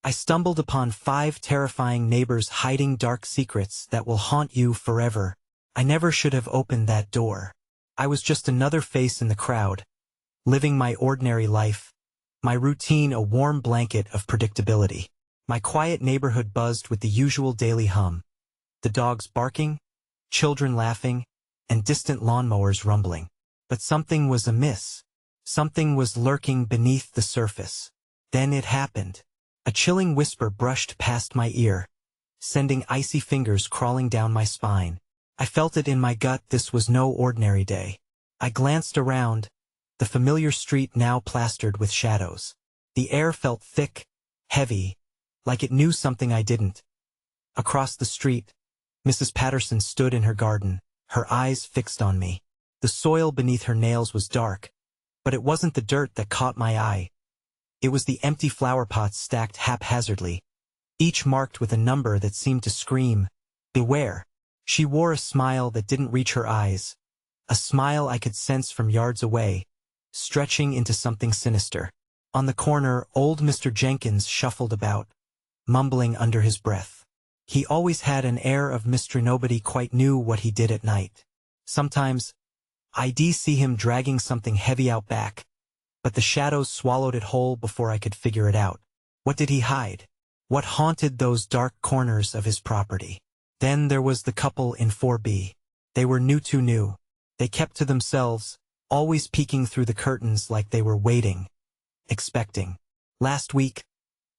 I stumbled upon 5 terrifying neighbors hiding dark secrets that will haunt you forever. I never should have opened that door. I was just another face in the crowd, living my ordinary life, my routine a warm blanket of predictability. My quiet neighborhood buzzed with the usual daily hum. The dogs barking, children laughing, and distant lawnmowers rumbling. But something was amiss. Something was lurking beneath the surface. Then it happened. A chilling whisper brushed past my ear, sending icy fingers crawling down my spine. I felt it in my gut. This was no ordinary day. I glanced around, the familiar street now plastered with shadows. The air felt thick, heavy, like it knew something I didn't. Across the street, Mrs. Patterson stood in her garden, her eyes fixed on me. The soil beneath her nails was dark, but it wasn't the dirt that caught my eye. It was the empty flower pots stacked haphazardly, each marked with a number that seemed to scream, "Beware." She wore a smile that didn't reach her eyes, a smile I could sense from yards away, stretching into something sinister. On the corner, old Mr. Jenkins shuffled about, mumbling under his breath. He always had an air of mystery. Nobody quite knew what he did at night. Sometimes, I'd see him dragging something heavy out back, but the shadows swallowed it whole before I could figure it out. What did he hide? What haunted those dark corners of his property? Then there was the couple in 4B. They were too new. They kept to themselves, always peeking through the curtains like they were waiting, expecting. Last week,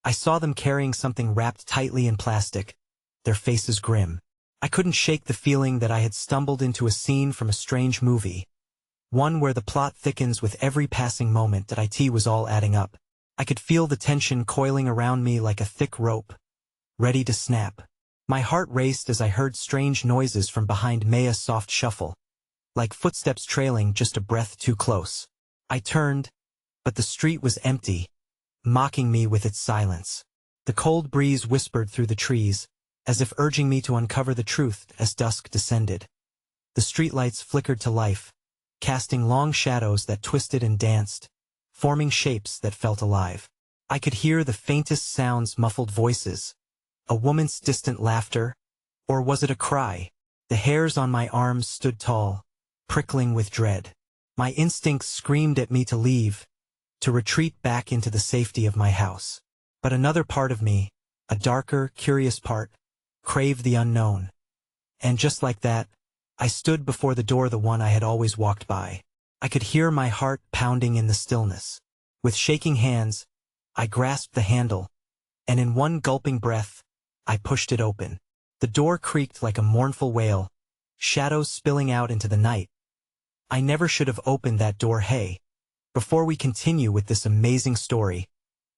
I saw them carrying something wrapped tightly in plastic, their faces grim. I couldn't shake the feeling that I had stumbled into a scene from a strange movie, one where the plot thickens with every passing moment. That it was all adding up. I could feel the tension coiling around me like a thick rope, ready to snap. My heart raced as I heard strange noises from behind me, a soft shuffle, like footsteps trailing just a breath too close. I turned, but the street was empty, mocking me with its silence. The cold breeze whispered through the trees, as if urging me to uncover the truth. As dusk descended, the streetlights flickered to life, casting long shadows that twisted and danced, forming shapes that felt alive. I could hear the faintest sounds, muffled voices, a woman's distant laughter, or was it a cry? The hairs on my arms stood tall, prickling with dread. My instincts screamed at me to leave, to retreat back into the safety of my house. But another part of me, a darker, curious part, craved the unknown. And just like that, I stood before the door, the one I had always walked by. I could hear my heart pounding in the stillness. With shaking hands, I grasped the handle, and in one gulping breath, I pushed it open. The door creaked like a mournful wail, shadows spilling out into the night. I never should have opened that door. Hey, before we continue with this amazing story,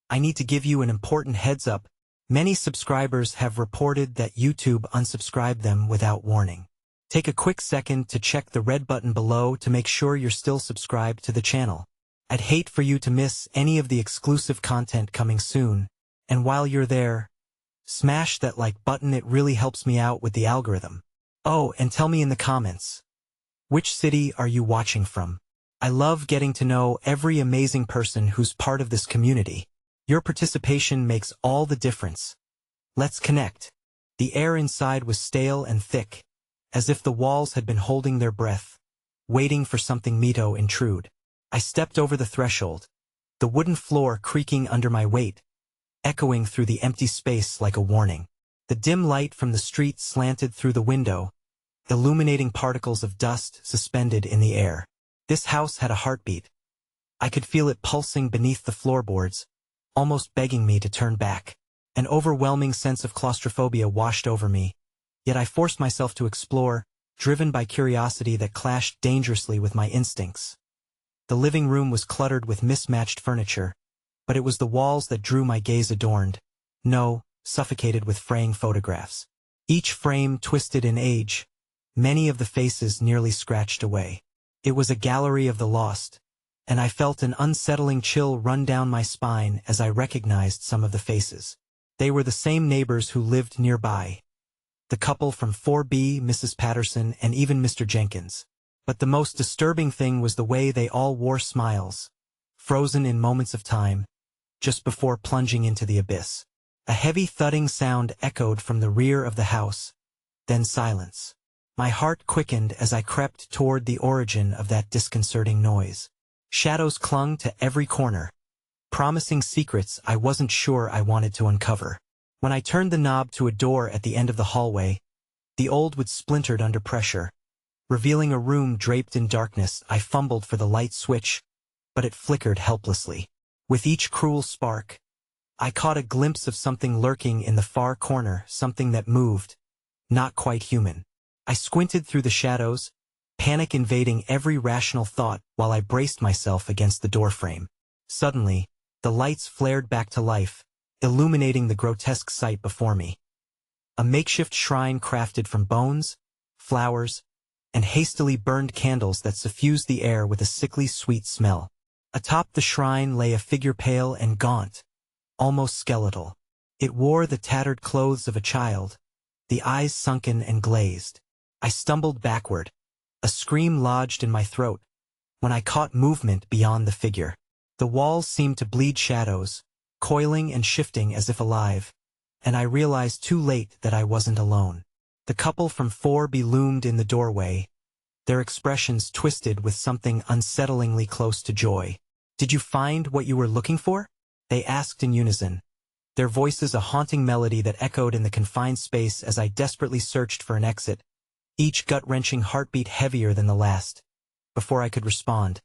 I need to give you an important heads up. Many subscribers have reported that YouTube unsubscribed them without warning. Take a quick second to check the red button below to make sure you're still subscribed to the channel. I'd hate for you to miss any of the exclusive content coming soon. And while you're there, smash that like button. It really helps me out with the algorithm. Oh, and tell me in the comments, which city are you watching from? I love getting to know every amazing person who's part of this community. Your participation makes all the difference. Let's connect. The air inside was stale and thick, as if the walls had been holding their breath, waiting for something me to intrude. I stepped over the threshold, the wooden floor creaking under my weight, echoing through the empty space like a warning. The dim light from the street slanted through the window, illuminating particles of dust suspended in the air. This house had a heartbeat. I could feel it pulsing beneath the floorboards, almost begging me to turn back. An overwhelming sense of claustrophobia washed over me, yet I forced myself to explore, driven by curiosity that clashed dangerously with my instincts. The living room was cluttered with mismatched furniture, but it was the walls that drew my gaze, adorned, suffocated with fraying photographs. Each frame twisted in age, many of the faces nearly scratched away. It was a gallery of the lost, and I felt an unsettling chill run down my spine as I recognized some of the faces. They were the same neighbors who lived nearby. The couple from 4B, Mrs. Patterson, and even Mr. Jenkins. But the most disturbing thing was the way they all wore smiles, frozen in moments of time, just before plunging into the abyss. A heavy thudding sound echoed from the rear of the house, then silence. My heart quickened as I crept toward the origin of that disconcerting noise. Shadows clung to every corner, promising secrets I wasn't sure I wanted to uncover. When I turned the knob to a door at the end of the hallway, the old wood splintered under pressure, revealing a room draped in darkness. I fumbled for the light switch, but it flickered helplessly. With each cruel spark, I caught a glimpse of something lurking in the far corner, something that moved, not quite human. I squinted through the shadows, panic invading every rational thought while I braced myself against the doorframe. Suddenly, the lights flared back to life, illuminating the grotesque sight before me. A makeshift shrine crafted from bones, flowers, and hastily burned candles that suffused the air with a sickly sweet smell. Atop the shrine lay a figure pale and gaunt, almost skeletal. It wore the tattered clothes of a child, the eyes sunken and glazed. I stumbled backward, a scream lodged in my throat, when I caught movement beyond the figure. The walls seemed to bleed shadows, coiling and shifting as if alive, and I realized too late that I wasn't alone. The couple from 4B loomed in the doorway, their expressions twisted with something unsettlingly close to joy. "Did you find what you were looking for?" they asked in unison, their voices a haunting melody that echoed in the confined space as I desperately searched for an exit, each gut-wrenching heartbeat heavier than the last. Before I could respond,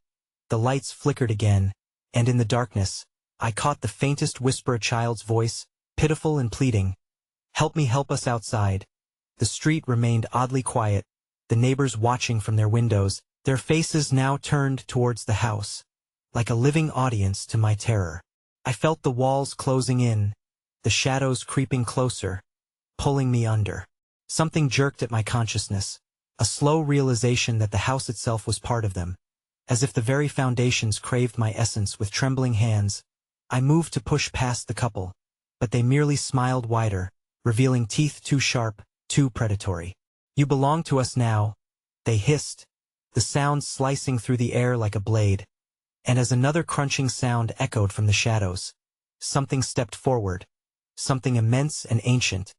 the lights flickered again, and in the darkness, I caught the faintest whisper, a child's voice, pitiful and pleading. "Help me, help us outside." The street remained oddly quiet, the neighbors watching from their windows, their faces now turned towards the house, like a living audience to my terror. I felt the walls closing in, the shadows creeping closer, pulling me under. Something jerked at my consciousness, a slow realization that the house itself was part of them, as if the very foundations craved my essence. With trembling hands, I moved to push past the couple, but they merely smiled wider, revealing teeth too sharp, too predatory. "You belong to us now," they hissed, the sound slicing through the air like a blade. And as another crunching sound echoed from the shadows, something stepped forward, something immense and ancient,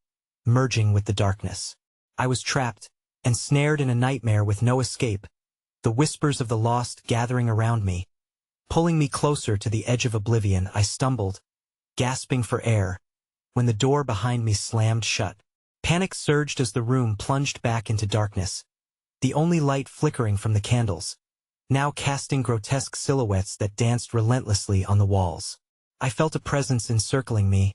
merging with the darkness. I was trapped, ensnared in a nightmare with no escape, the whispers of the lost gathering around me. Pulling me closer to the edge of oblivion, I stumbled, gasping for air, when the door behind me slammed shut. Panic surged as the room plunged back into darkness, the only light flickering from the candles, now casting grotesque silhouettes that danced relentlessly on the walls. I felt a presence encircling me,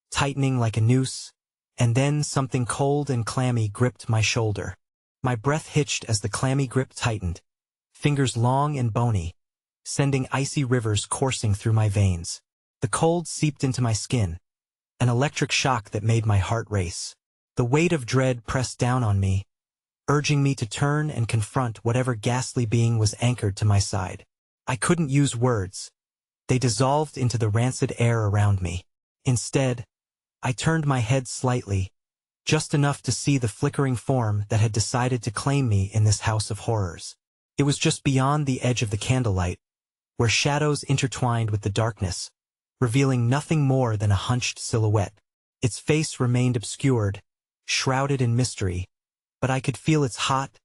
tightening like a noose, and then something cold and clammy gripped my shoulder. My breath hitched as the clammy grip tightened, fingers long and bony, sending icy rivers coursing through my veins. The cold seeped into my skin, an electric shock that made my heart race. The weight of dread pressed down on me, urging me to turn and confront whatever ghastly being was anchored to my side. I couldn't use words. They dissolved into the rancid air around me. Instead, I turned my head slightly, just enough to see the flickering form that had decided to claim me in this house of horrors. It was just beyond the edge of the candlelight, where shadows intertwined with the darkness, revealing nothing more than a hunched silhouette. Its face remained obscured, shrouded in mystery, but I could feel its hot,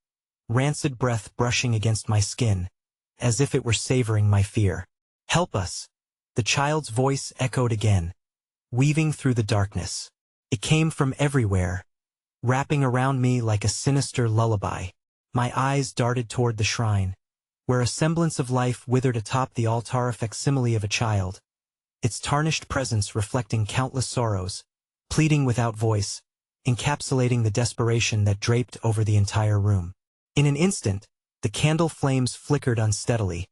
rancid breath brushing against my skin, as if it were savoring my fear. "Help us!" the child's voice echoed again, weaving through the darkness. It came from everywhere, wrapping around me like a sinister lullaby. My eyes darted toward the shrine, where a semblance of life withered atop the altar, a facsimile of a child, its tarnished presence reflecting countless sorrows, pleading without voice, encapsulating the desperation that draped over the entire room. In an instant, the candle flames flickered unsteadily,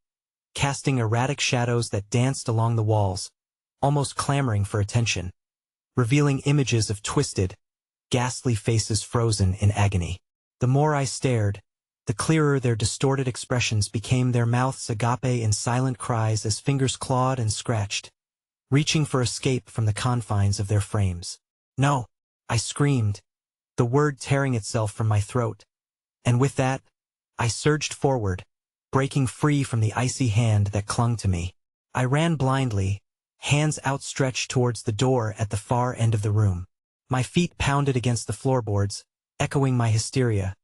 casting erratic shadows that danced along the walls, almost clamoring for attention, revealing images of twisted, ghastly faces frozen in agony. The more I stared, the clearer their distorted expressions became, their mouths agape in silent cries as fingers clawed and scratched, reaching for escape from the confines of their frames. "No!" I screamed, the word tearing itself from my throat, and with that, I surged forward, breaking free from the icy hand that clung to me. I ran blindly, hands outstretched towards the door at the far end of the room. My feet pounded against the floorboards, echoing my hysteria,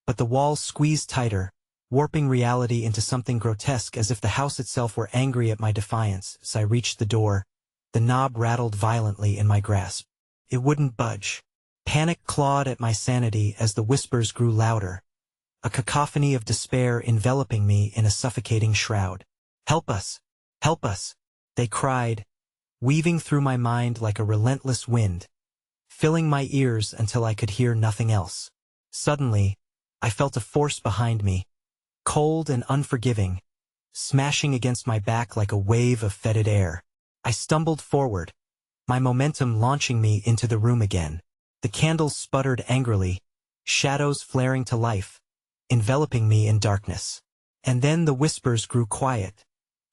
but the walls squeezed tighter, warping reality into something grotesque as if the house itself were angry at my defiance. As I reached the door, the knob rattled violently in my grasp. It wouldn't budge. Panic clawed at my sanity as the whispers grew louder, a cacophony of despair enveloping me in a suffocating shroud. "Help us! Help us!" they cried, weaving through my mind like a relentless wind, filling my ears until I could hear nothing else. Suddenly, I felt a force behind me, cold and unforgiving, smashing against my back like a wave of fetid air. I stumbled forward, my momentum launching me into the room again. The candles sputtered angrily, shadows flaring to life, enveloping me in darkness. And then the whispers grew quiet,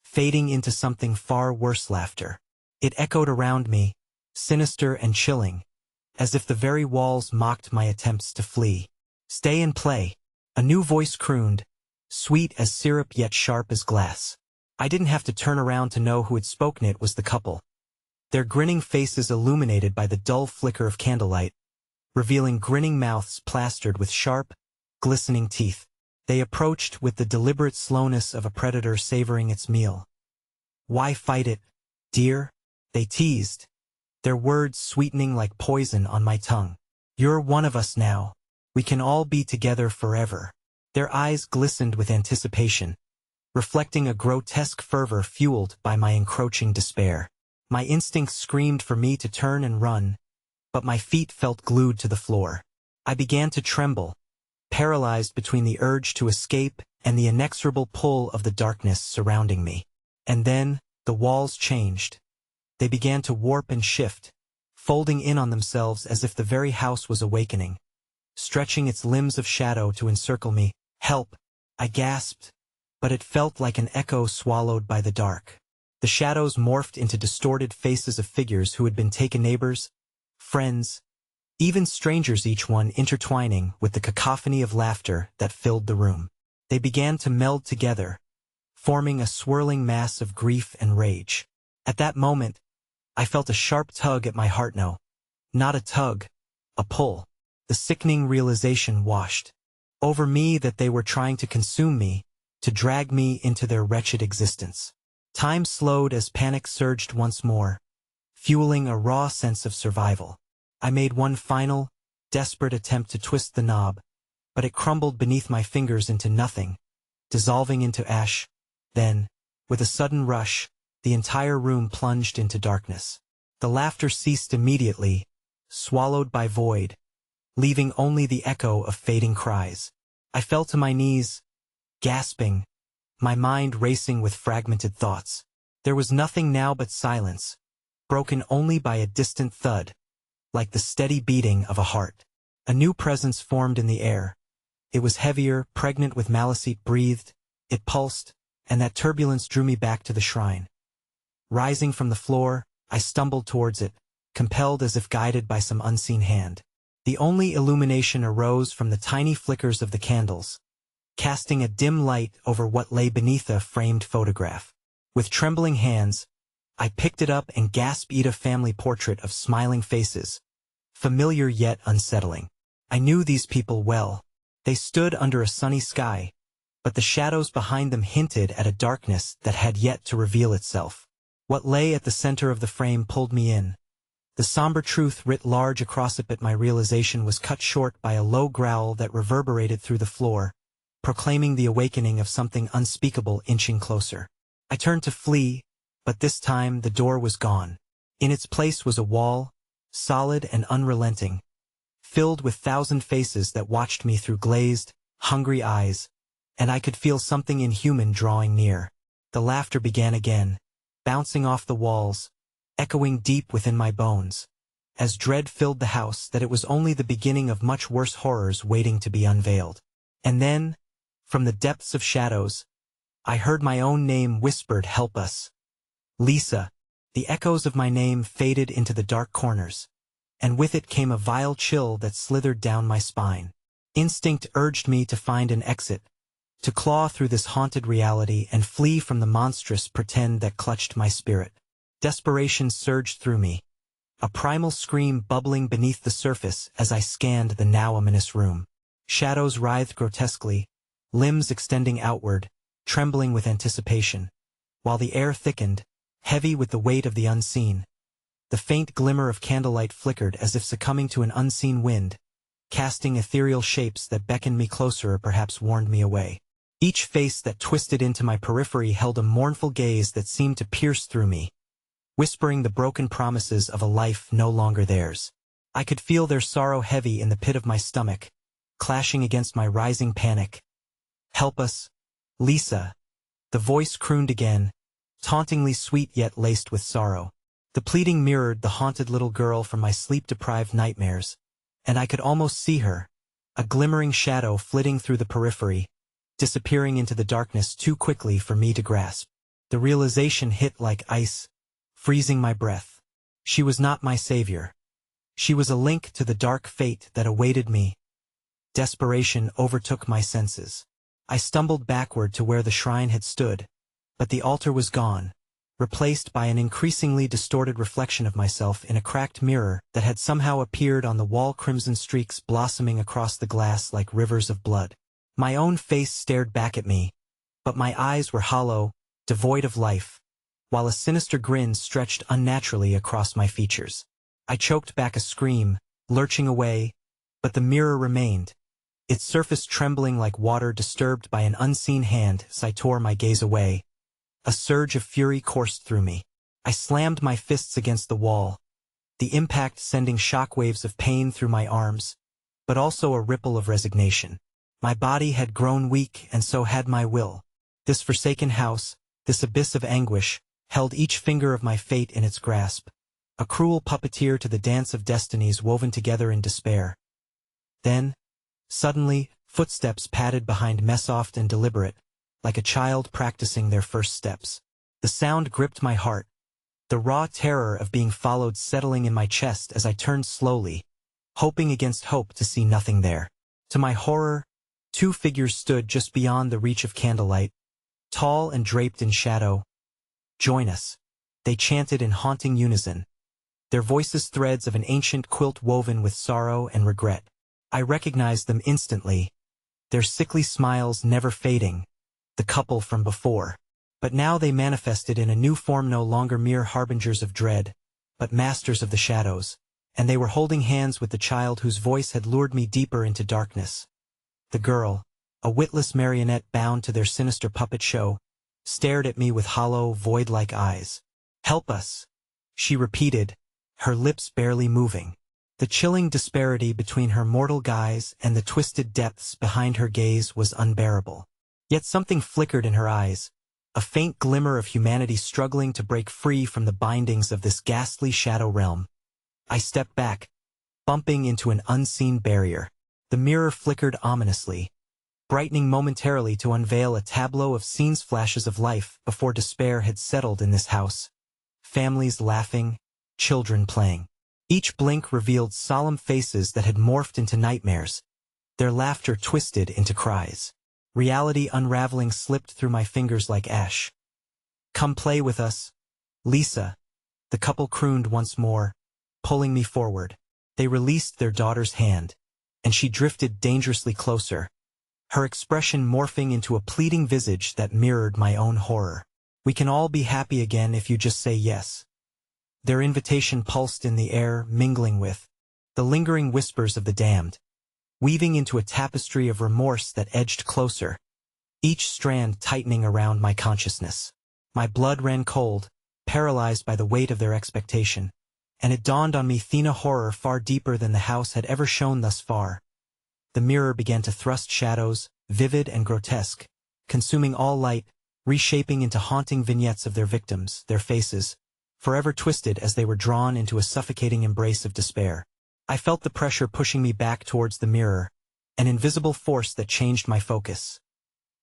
fading into something far worse: laughter. It echoed around me, sinister and chilling, as if the very walls mocked my attempts to flee. "Stay and play," a new voice crooned, sweet as syrup yet sharp as glass. I didn't have to turn around to know who had spoken. It was the couple, their grinning faces illuminated by the dull flicker of candlelight, revealing grinning mouths plastered with sharp, glistening teeth. They approached with the deliberate slowness of a predator savoring its meal. "Why fight it, dear?" they teased, their words sweetening like poison on my tongue. "You're one of us now. We can all be together forever." Their eyes glistened with anticipation, reflecting a grotesque fervor fueled by my encroaching despair. My instincts screamed for me to turn and run, but my feet felt glued to the floor. I began to tremble, paralyzed between the urge to escape and the inexorable pull of the darkness surrounding me. And then, the walls changed. They began to warp and shift, folding in on themselves as if the very house was awakening, stretching its limbs of shadow to encircle me. "Help!" I gasped, but it felt like an echo swallowed by the dark. The shadows morphed into distorted faces of figures who had been taken, neighbors, friends, even strangers, each one intertwining with the cacophony of laughter that filled the room. They began to meld together, forming a swirling mass of grief and rage. At that moment, I felt a sharp tug at my heart. No, not a tug, a pull. The sickening realization washed over me that they were trying to consume me, to drag me into their wretched existence. Time slowed as panic surged once more, fueling a raw sense of survival. I made one final, desperate attempt to twist the knob, but it crumbled beneath my fingers into nothing, dissolving into ash. Then, with a sudden rush, the entire room plunged into darkness. The laughter ceased immediately, swallowed by void, leaving only the echo of fading cries. I fell to my knees, gasping, my mind racing with fragmented thoughts. There was nothing now but silence, broken only by a distant thud, like the steady beating of a heart. A new presence formed in the air. It was heavier, pregnant with malice. It breathed, it pulsed, and that turbulence drew me back to the shrine. Rising from the floor, I stumbled towards it, compelled as if guided by some unseen hand. The only illumination arose from the tiny flickers of the candles, casting a dim light over what lay beneath a framed photograph. With trembling hands, I picked it up and gasped. A family portrait of smiling faces, familiar yet unsettling. I knew these people well. They stood under a sunny sky, but the shadows behind them hinted at a darkness that had yet to reveal itself. What lay at the center of the frame pulled me in, the somber truth writ large across it, but my realization was cut short by a low growl that reverberated through the floor, proclaiming the awakening of something unspeakable inching closer. I turned to flee, but this time the door was gone. In its place was a wall, solid and unrelenting, filled with 1,000 faces that watched me through glazed, hungry eyes, and I could feel something inhuman drawing near. The laughter began again, bouncing off the walls, echoing deep within my bones, as dread filled the house that it was only the beginning of much worse horrors waiting to be unveiled. And then, from the depths of shadows, I heard my own name whispered. "Help us, Lisa." The echoes of my name faded into the dark corners, and with it came a vile chill that slithered down my spine. Instinct urged me to find an exit, to claw through this haunted reality and flee from the monstrous pretend that clutched my spirit. Desperation surged through me, a primal scream bubbling beneath the surface as I scanned the now ominous room. Shadows writhed grotesquely, limbs extending outward, trembling with anticipation, while the air thickened, heavy with the weight of the unseen. The faint glimmer of candlelight flickered as if succumbing to an unseen wind, casting ethereal shapes that beckoned me closer or perhaps warned me away. Each face that twisted into my periphery held a mournful gaze that seemed to pierce through me, whispering the broken promises of a life no longer theirs. I could feel their sorrow heavy in the pit of my stomach, clashing against my rising panic. "Help us, Lisa," the voice crooned again, tauntingly sweet yet laced with sorrow. The pleading mirrored the haunted little girl from my sleep-deprived nightmares, and I could almost see her, a glimmering shadow flitting through the periphery, disappearing into the darkness too quickly for me to grasp. The realization hit like ice, freezing my breath. She was not my savior. She was a link to the dark fate that awaited me. Desperation overtook my senses. I stumbled backward to where the shrine had stood, but the altar was gone, replaced by an increasingly distorted reflection of myself in a cracked mirror that had somehow appeared on the wall, crimson streaks blossoming across the glass like rivers of blood. My own face stared back at me, but my eyes were hollow, devoid of life, while a sinister grin stretched unnaturally across my features. I choked back a scream, lurching away, but the mirror remained, its surface trembling like water disturbed by an unseen hand as I tore my gaze away. A surge of fury coursed through me. I slammed my fists against the wall, the impact sending shockwaves of pain through my arms, but also a ripple of resignation. My body had grown weak, and so had my will. This forsaken house, this abyss of anguish, held each finger of my fate in its grasp, a cruel puppeteer to the dance of destinies woven together in despair. Then, suddenly, footsteps padded behind me, soft and deliberate, like a child practicing their first steps. The sound gripped my heart, the raw terror of being followed settling in my chest as I turned slowly, hoping against hope to see nothing there. To my horror, two figures stood just beyond the reach of candlelight, tall and draped in shadow. "Join us," they chanted in haunting unison, their voices threads of an ancient quilt woven with sorrow and regret. I recognized them instantly, their sickly smiles never fading, the couple from before. But now they manifested in a new form, no longer mere harbingers of dread, but masters of the shadows, and they were holding hands with the child whose voice had lured me deeper into darkness. The girl, a witless marionette bound to their sinister puppet show, stared at me with hollow, void-like eyes. "Help us," she repeated, her lips barely moving. The chilling disparity between her mortal guise and the twisted depths behind her gaze was unbearable. Yet something flickered in her eyes, a faint glimmer of humanity struggling to break free from the bindings of this ghastly shadow realm. I stepped back, bumping into an unseen barrier. The mirror flickered ominously, brightening momentarily to unveil a tableau of scenes, flashes of life before despair had settled in this house. Families laughing, children playing. Each blink revealed solemn faces that had morphed into nightmares, their laughter twisted into cries. Reality unraveling slipped through my fingers like ash. "Come play with us, Lisa," the couple crooned once more, pulling me forward. They released their daughter's hand, and she drifted dangerously closer, her expression morphing into a pleading visage that mirrored my own horror. "We can all be happy again if you just say yes." Their invitation pulsed in the air, mingling with the lingering whispers of the damned, weaving into a tapestry of remorse that edged closer, each strand tightening around my consciousness. My blood ran cold, paralyzed by the weight of their expectation, and it dawned on me Thena horror far deeper than the house had ever shown thus far. The mirror began to thrust shadows, vivid and grotesque, consuming all light, reshaping into haunting vignettes of their victims, their faces, forever twisted as they were drawn into a suffocating embrace of despair. I felt the pressure pushing me back towards the mirror, an invisible force that changed my focus.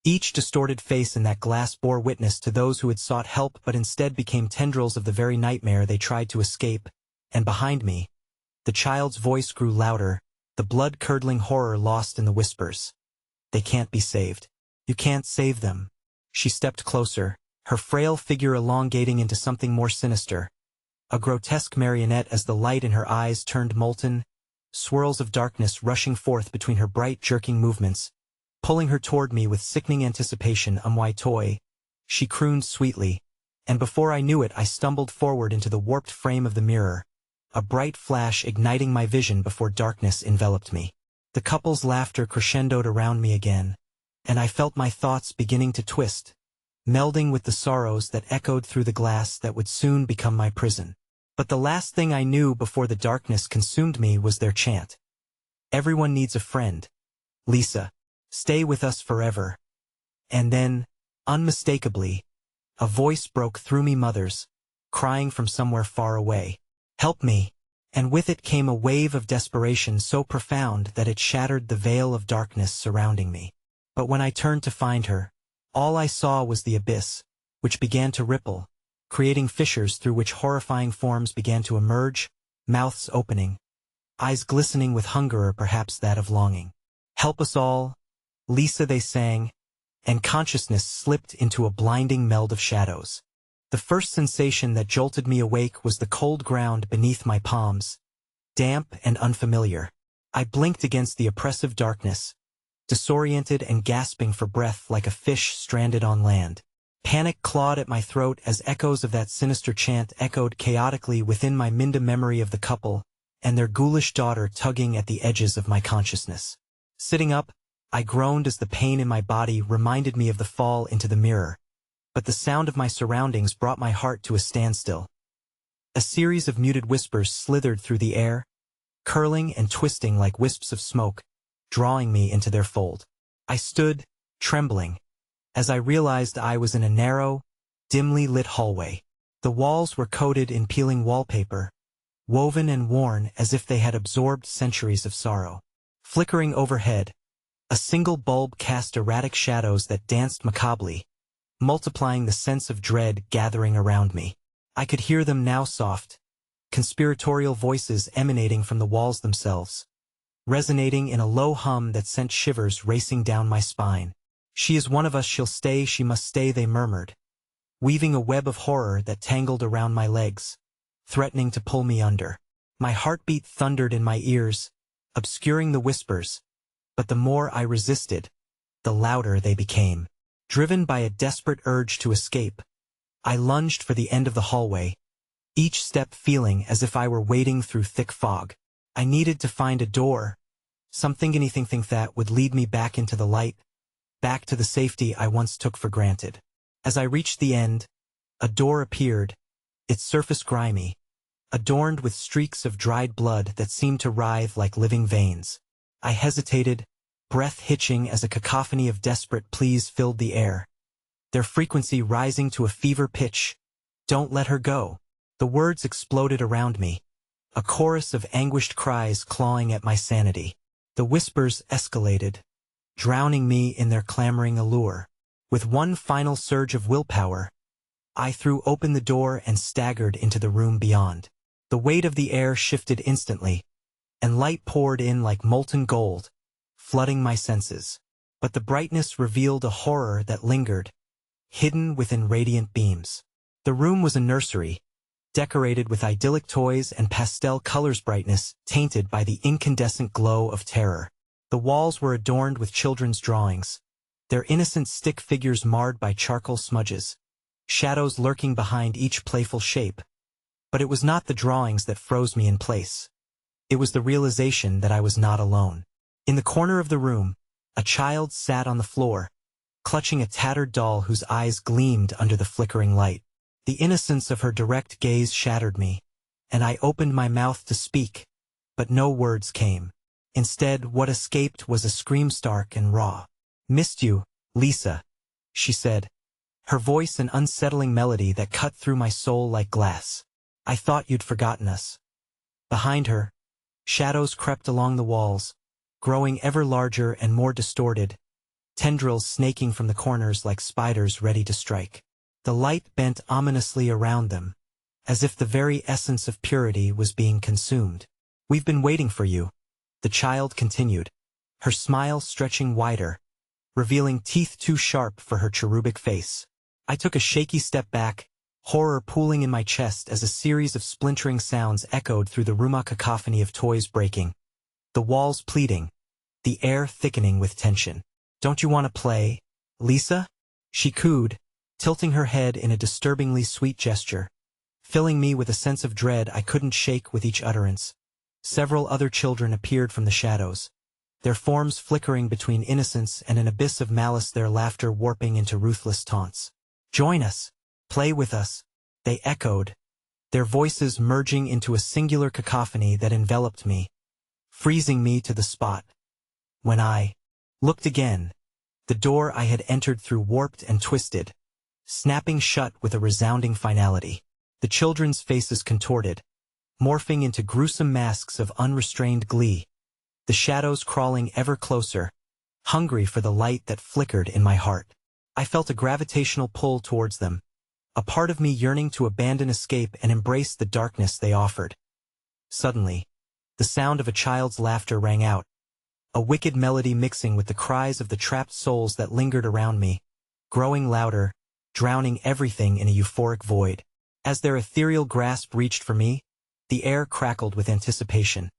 Each distorted face in that glass bore witness to those who had sought help but instead became tendrils of the very nightmare they tried to escape, and behind me, the child's voice grew louder, the blood-curdling horror lost in the whispers. "They can't be saved. You can't save them." She stepped closer, her frail figure elongating into something more sinister, a grotesque marionette as the light in her eyes turned molten, swirls of darkness rushing forth between her bright, jerking movements, pulling her toward me with sickening anticipation. My toy, she crooned sweetly, and before I knew it I stumbled forward into the warped frame of the mirror, a bright flash igniting my vision before darkness enveloped me. The couple's laughter crescendoed around me again, and I felt my thoughts beginning to twist, melding with the sorrows that echoed through the glass that would soon become my prison. But the last thing I knew before the darkness consumed me was their chant. Everyone needs a friend. Lisa, stay with us forever. And then, unmistakably, a voice broke through me, mother's, crying from somewhere far away. Help me. And with it came a wave of desperation so profound that it shattered the veil of darkness surrounding me. But when I turned to find her, all I saw was the abyss, which began to ripple, creating fissures through which horrifying forms began to emerge, mouths opening, eyes glistening with hunger or perhaps that of longing. Help us all, Lisa, they sang, and consciousness slipped into a blinding meld of shadows. The first sensation that jolted me awake was the cold ground beneath my palms, damp and unfamiliar. I blinked against the oppressive darkness, disoriented and gasping for breath like a fish stranded on land. Panic clawed at my throat as echoes of that sinister chant echoed chaotically within my Minda memory of the couple and their ghoulish daughter tugging at the edges of my consciousness. Sitting up, I groaned as the pain in my body reminded me of the fall into the mirror, but the sound of my surroundings brought my heart to a standstill. A series of muted whispers slithered through the air, curling and twisting like wisps of smoke, drawing me into their fold. I stood, trembling, as I realized I was in a narrow, dimly lit hallway. The walls were coated in peeling wallpaper, woven and worn as if they had absorbed centuries of sorrow. Flickering overhead, a single bulb cast erratic shadows that danced macabrely, multiplying the sense of dread gathering around me. I could hear them now, soft, conspiratorial voices emanating from the walls themselves, resonating in a low hum that sent shivers racing down my spine. She is one of us, she'll stay, she must stay, they murmured, weaving a web of horror that tangled around my legs, threatening to pull me under. My heartbeat thundered in my ears, obscuring the whispers, but the more I resisted, the louder they became. Driven by a desperate urge to escape, I lunged for the end of the hallway, each step feeling as if I were wading through thick fog. I needed to find a door, anything that would lead me back into the light, back to the safety I once took for granted. As I reached the end, a door appeared, its surface grimy, adorned with streaks of dried blood that seemed to writhe like living veins. I hesitated, breath hitching as a cacophony of desperate pleas filled the air, their frequency rising to a fever pitch. Don't let her go. The words exploded around me, a chorus of anguished cries clawing at my sanity. The whispers escalated, drowning me in their clamoring allure. With one final surge of willpower, I threw open the door and staggered into the room beyond. The weight of the air shifted instantly, and light poured in like molten gold, flooding my senses. But the brightness revealed a horror that lingered, hidden within radiant beams. The room was a nursery, decorated with idyllic toys and pastel colors, brightness tainted by the incandescent glow of terror. The walls were adorned with children's drawings, their innocent stick figures marred by charcoal smudges, shadows lurking behind each playful shape. But it was not the drawings that froze me in place. It was the realization that I was not alone. In the corner of the room, a child sat on the floor, clutching a tattered doll whose eyes gleamed under the flickering light. The innocence of her direct gaze shattered me, and I opened my mouth to speak, but no words came. Instead, what escaped was a scream, stark and raw. "Missed you, Lisa," she said, her voice an unsettling melody that cut through my soul like glass. "I thought you'd forgotten us." Behind her, shadows crept along the walls, growing ever larger and more distorted, tendrils snaking from the corners like spiders ready to strike. The light bent ominously around them, as if the very essence of purity was being consumed. "We've been waiting for you," the child continued, her smile stretching wider, revealing teeth too sharp for her cherubic face. I took a shaky step back, horror pooling in my chest as a series of splintering sounds echoed through the room, a cacophony of toys breaking, the walls pleating, the air thickening with tension. "Don't you want to play, Lisa?" she cooed, tilting her head in a disturbingly sweet gesture, filling me with a sense of dread I couldn't shake with each utterance. Several other children appeared from the shadows, their forms flickering between innocence and an abyss of malice, their laughter warping into ruthless taunts. "Join us, play with us," they echoed, their voices merging into a singular cacophony that enveloped me, freezing me to the spot. When I looked again, the door I had entered through warped and twisted, snapping shut with a resounding finality. The children's faces contorted, morphing into gruesome masks of unrestrained glee, the shadows crawling ever closer, hungry for the light that flickered in my heart. I felt a gravitational pull towards them, a part of me yearning to abandon escape and embrace the darkness they offered. Suddenly, the sound of a child's laughter rang out, a wicked melody mixing with the cries of the trapped souls that lingered around me, growing louder, drowning everything in a euphoric void. As their ethereal grasp reached for me, the air crackled with anticipation.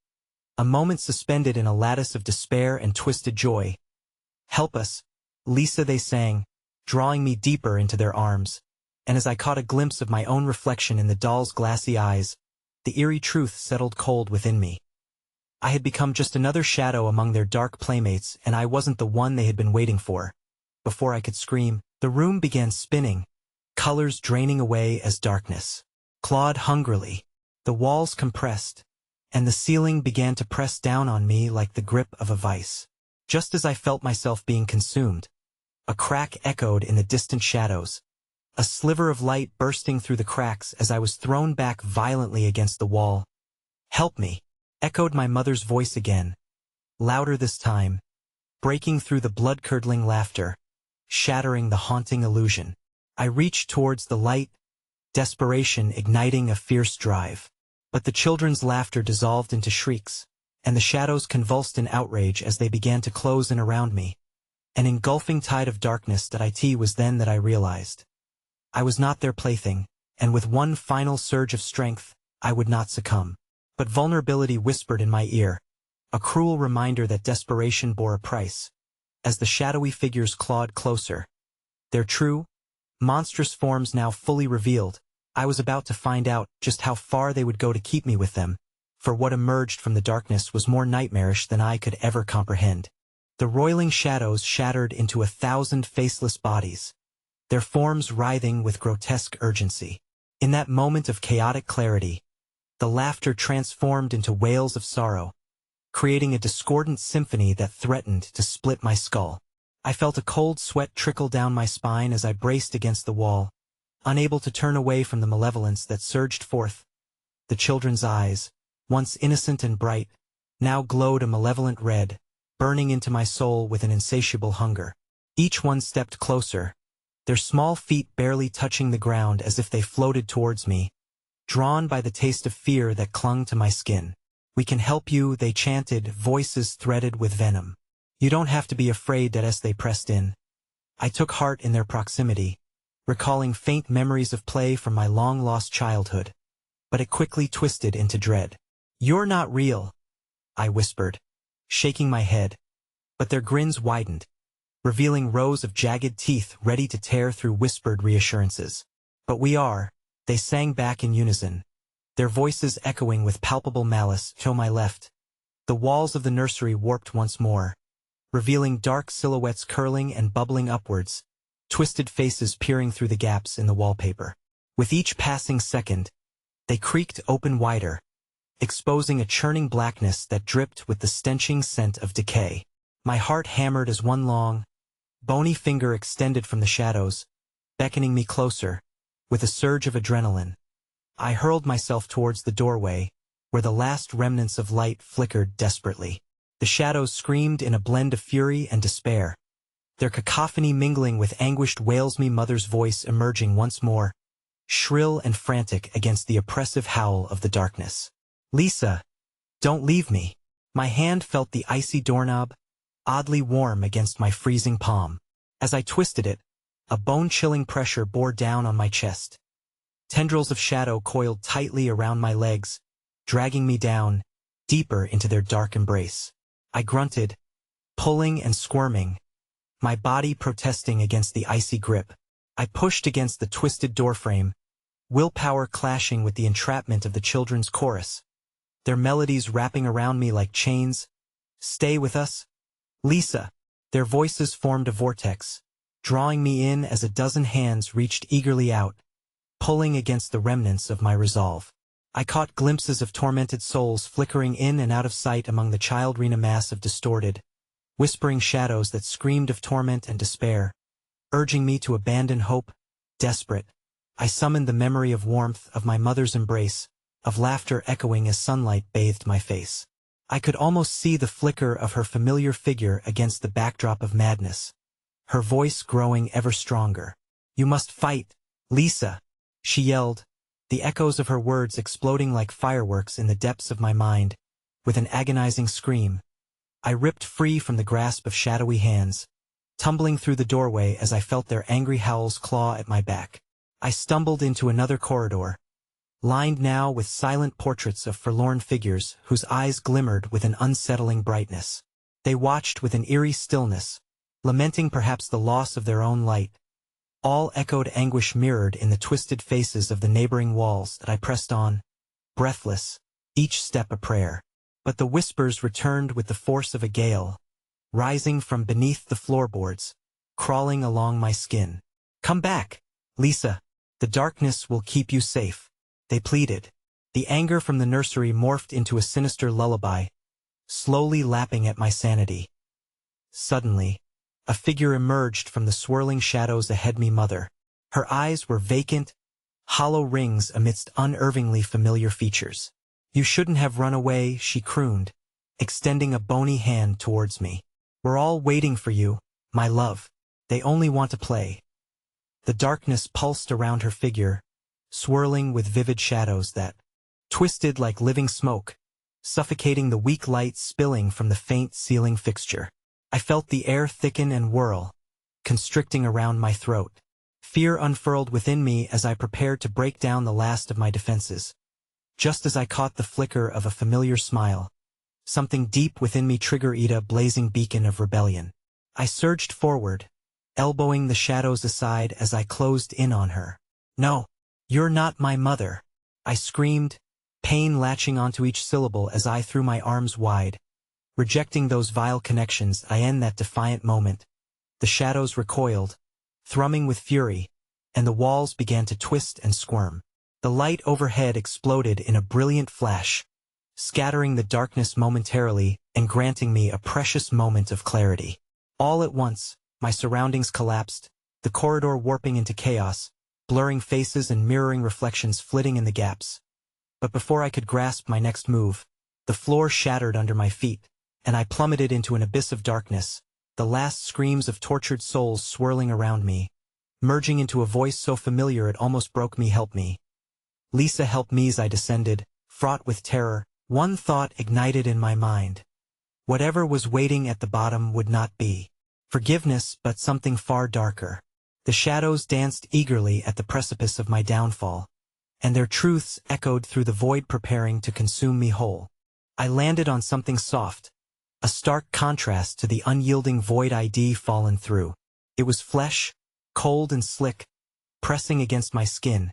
A moment suspended in a lattice of despair and twisted joy. "Help us, Lisa," they sang, drawing me deeper into their arms. And as I caught a glimpse of my own reflection in the doll's glassy eyes, the eerie truth settled cold within me. I had become just another shadow among their dark playmates, and I wasn't the one they had been waiting for. Before I could scream, the room began spinning, colors draining away as darkness clawed hungrily. The walls compressed, and the ceiling began to press down on me like the grip of a vice. Just as I felt myself being consumed, a crack echoed in the distant shadows, a sliver of light bursting through the cracks as I was thrown back violently against the wall. "Help me," echoed my mother's voice again, louder this time, breaking through the blood-curdling laughter, shattering the haunting illusion. I reached towards the light, desperation igniting a fierce drive. But the children's laughter dissolved into shrieks, and the shadows convulsed in outrage as they began to close in around me. An engulfing tide of darkness that it was then that I realized I was not their plaything, and with one final surge of strength, I would not succumb. But vulnerability whispered in my ear, a cruel reminder that desperation bore a price. As the shadowy figures clawed closer, their true, monstrous forms now fully revealed, I was about to find out just how far they would go to keep me with them, for what emerged from the darkness was more nightmarish than I could ever comprehend. The roiling shadows shattered into 1,000 faceless bodies, their forms writhing with grotesque urgency. In that moment of chaotic clarity, the laughter transformed into wails of sorrow, creating a discordant symphony that threatened to split my skull. I felt a cold sweat trickle down my spine as I braced against the wall, unable to turn away from the malevolence that surged forth. The children's eyes, once innocent and bright, now glowed a malevolent red, burning into my soul with an insatiable hunger. Each one stepped closer, their small feet barely touching the ground as if they floated towards me, drawn by the taste of fear that clung to my skin. "We can help you," they chanted, voices threaded with venom. "You don't have to be afraid," as they pressed in. I took heart in their proximity, recalling faint memories of play from my long-lost childhood. But it quickly twisted into dread. "You're not real," I whispered, shaking my head. But their grins widened, revealing rows of jagged teeth ready to tear through whispered reassurances. "But we are," they sang back in unison, their voices echoing with palpable malice. To my left, the walls of the nursery warped once more, revealing dark silhouettes curling and bubbling upwards, twisted faces peering through the gaps in the wallpaper. With each passing second, they creaked open wider, exposing a churning blackness that dripped with the stenching scent of decay. My heart hammered as one long, bony finger extended from the shadows, beckoning me closer. With a surge of adrenaline, I hurled myself towards the doorway, where the last remnants of light flickered desperately. The shadows screamed in a blend of fury and despair, their cacophony mingling with anguished wails, me mother's voice emerging once more, shrill and frantic against the oppressive howl of the darkness. "Lisa, don't leave me." My hand felt the icy doorknob, oddly warm against my freezing palm. As I twisted it, A bone-chilling pressure bore down on my chest. Tendrils of shadow coiled tightly around my legs, dragging me down, deeper into their dark embrace. I grunted, pulling and squirming, my body protesting against the icy grip. I pushed against the twisted doorframe, willpower clashing with the entrapment of the children's chorus, their melodies wrapping around me like chains. Stay with us, Lisa. Their voices formed a vortex, drawing me in as a dozen hands reached eagerly out, pulling against the remnants of my resolve. I caught glimpses of tormented souls flickering in and out of sight among the child-arena mass of distorted, whispering shadows that screamed of torment and despair, urging me to abandon hope. Desperate, I summoned the memory of warmth, of my mother's embrace, of laughter echoing as sunlight bathed my face. I could almost see the flicker of her familiar figure against the backdrop of madness, her voice growing ever stronger. You must fight, Lisa, she yelled, the echoes of her words exploding like fireworks in the depths of my mind. With an agonizing scream, I ripped free from the grasp of shadowy hands, tumbling through the doorway as I felt their angry howls claw at my back. I stumbled into another corridor, lined now with silent portraits of forlorn figures whose eyes glimmered with an unsettling brightness. They watched with an eerie stillness, lamenting perhaps the loss of their own light. All echoed anguish mirrored in the twisted faces of the neighboring walls that I pressed on, breathless, each step a prayer. But the whispers returned with the force of a gale, rising from beneath the floorboards, crawling along my skin. Come back, Lisa. The darkness will keep you safe, they pleaded. The anger from the nursery morphed into a sinister lullaby, slowly lapping at my sanity. Suddenly, a figure emerged from the swirling shadows ahead me. Mother. Her eyes were vacant, hollow rings amidst unervingly familiar features. You shouldn't have run away, she crooned, extending a bony hand towards me. We're all waiting for you, my love. They only want to play. The darkness pulsed around her figure, swirling with vivid shadows that twisted like living smoke, suffocating the weak light spilling from the faint ceiling fixture. I felt the air thicken and whirl, constricting around my throat. Fear unfurled within me as I prepared to break down the last of my defenses. Just as I caught the flicker of a familiar smile, something deep within me triggered a blazing beacon of rebellion. I surged forward, elbowing the shadows aside as I closed in on her. No, you're not my mother, I screamed, pain latching onto each syllable as I threw my arms wide, rejecting those vile connections. In that defiant moment, the shadows recoiled, thrumming with fury, and the walls began to twist and squirm. The light overhead exploded in a brilliant flash, scattering the darkness momentarily and granting me a precious moment of clarity. All at once, my surroundings collapsed, the corridor warping into chaos, blurring faces and mirroring reflections flitting in the gaps. But before I could grasp my next move, the floor shattered under my feet, and I plummeted into an abyss of darkness, the last screams of tortured souls swirling around me, merging into a voice so familiar it almost broke me. Help me. Lisa, help me. As I descended, fraught with terror, one thought ignited in my mind. Whatever was waiting at the bottom would not be forgiveness, but something far darker. The shadows danced eagerly at the precipice of my downfall, and their truths echoed through the void, preparing to consume me whole. I landed on something soft, a stark contrast to the unyielding void I'd fallen through. It was flesh, cold and slick, pressing against my skin,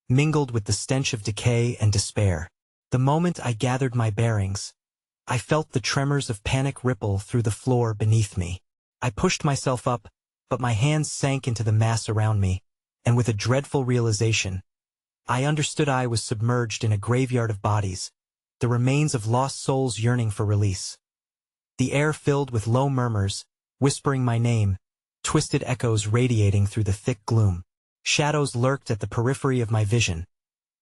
mingled with the stench of decay and despair. The moment I gathered my bearings, I felt the tremors of panic ripple through the floor beneath me. I pushed myself up, but my hands sank into the mass around me, and with a dreadful realization, I understood I was submerged in a graveyard of bodies, the remains of lost souls yearning for release. The air filled with low murmurs, whispering my name, twisted echoes radiating through the thick gloom. Shadows lurked at the periphery of my vision,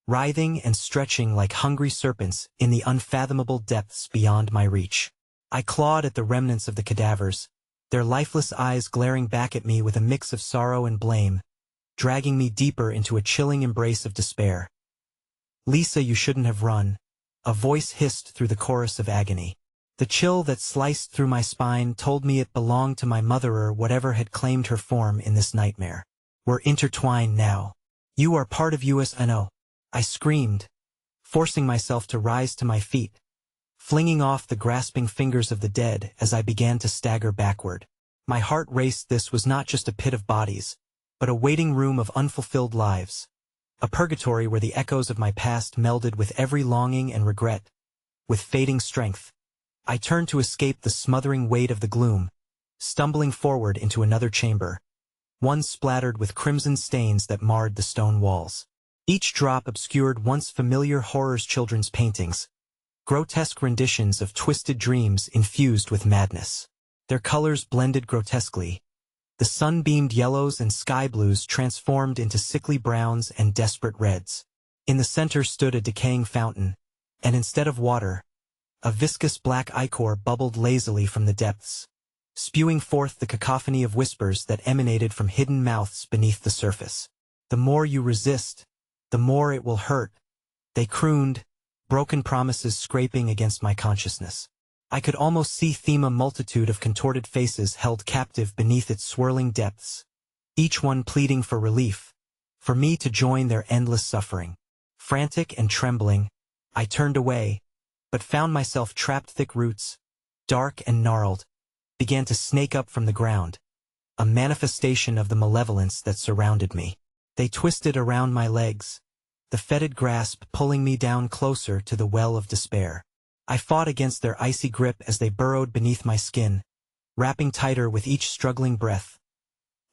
writhing and stretching like hungry serpents in the unfathomable depths beyond my reach. I clawed at the remnants of the cadavers, their lifeless eyes glaring back at me with a mix of sorrow and blame, dragging me deeper into a chilling embrace of despair. Lisa, you shouldn't have run, a voice hissed through the chorus of agony. The chill that sliced through my spine told me it belonged to my mother, or whatever had claimed her form in this nightmare. We're intertwined now. You are part of USNO. I screamed, forcing myself to rise to my feet, flinging off the grasping fingers of the dead as I began to stagger backward. My heart raced. This was not just a pit of bodies, but a waiting room of unfulfilled lives. A purgatory where the echoes of my past melded with every longing and regret. With fading strength, I turned to escape the smothering weight of the gloom, stumbling forward into another chamber, one splattered with crimson stains that marred the stone walls. Each drop obscured once familiar horror's children's paintings, grotesque renditions of twisted dreams infused with madness. Their colors blended grotesquely. The sun-beamed yellows and sky blues transformed into sickly browns and desperate reds. In the center stood a decaying fountain, and instead of water, a viscous black ichor bubbled lazily from the depths, spewing forth the cacophony of whispers that emanated from hidden mouths beneath the surface. The more you resist, the more it will hurt, they crooned, broken promises scraping against my consciousness. I could almost see a multitude of contorted faces held captive beneath its swirling depths, each one pleading for relief, for me to join their endless suffering. Frantic and trembling, I turned away, but found myself trapped. Thick roots, dark and gnarled, began to snake up from the ground, a manifestation of the malevolence that surrounded me. They twisted around my legs, the fetid grasp pulling me down closer to the well of despair. I fought against their icy grip as they burrowed beneath my skin, wrapping tighter with each struggling breath.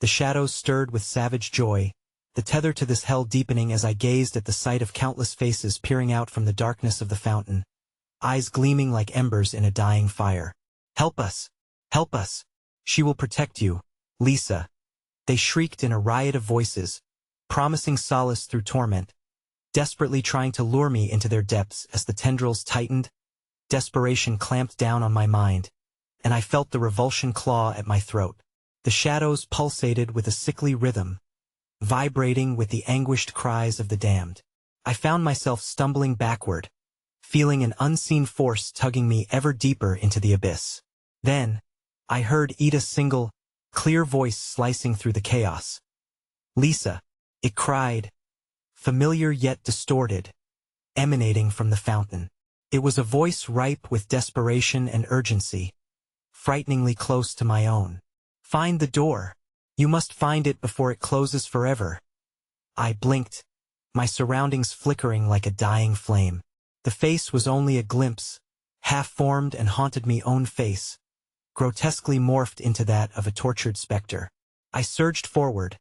The shadows stirred with savage joy, the tether to this hell deepening as I gazed at the sight of countless faces peering out from the darkness of the fountain, eyes gleaming like embers in a dying fire. "Help us! Help us! She will protect you, Lisa!" They shrieked in a riot of voices, promising solace through torment, desperately trying to lure me into their depths. As the tendrils tightened, desperation clamped down on my mind, and I felt the revulsion claw at my throat. The shadows pulsated with a sickly rhythm, vibrating with the anguished cries of the damned. I found myself stumbling backward, feeling an unseen force tugging me ever deeper into the abyss. Then, I heard Ida's single, clear voice slicing through the chaos. "Lisa," it cried, familiar yet distorted, emanating from the fountain. It was a voice ripe with desperation and urgency, frighteningly close to my own. "Find the door. You must find it before it closes forever." I blinked, my surroundings flickering like a dying flame. The face was only a glimpse, half-formed and haunted me own face, grotesquely morphed into that of a tortured specter. I surged forward,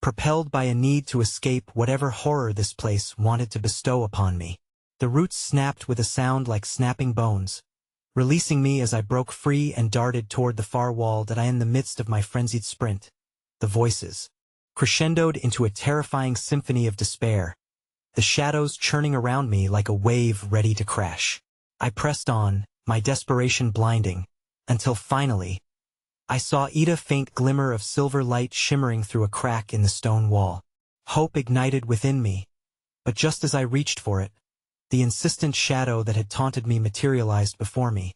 propelled by a need to escape whatever horror this place wanted to bestow upon me. The roots snapped with a sound like snapping bones, releasing me as I broke free and darted toward the far wall. That I in the midst of my frenzied sprint. The voices crescendoed into a terrifying symphony of despair, the shadows churning around me like a wave ready to crash. I pressed on, my desperation blinding, until finally, I saw Ida, faint glimmer of silver light shimmering through a crack in the stone wall. Hope ignited within me, but just as I reached for it, the insistent shadow that had taunted me materialized before me.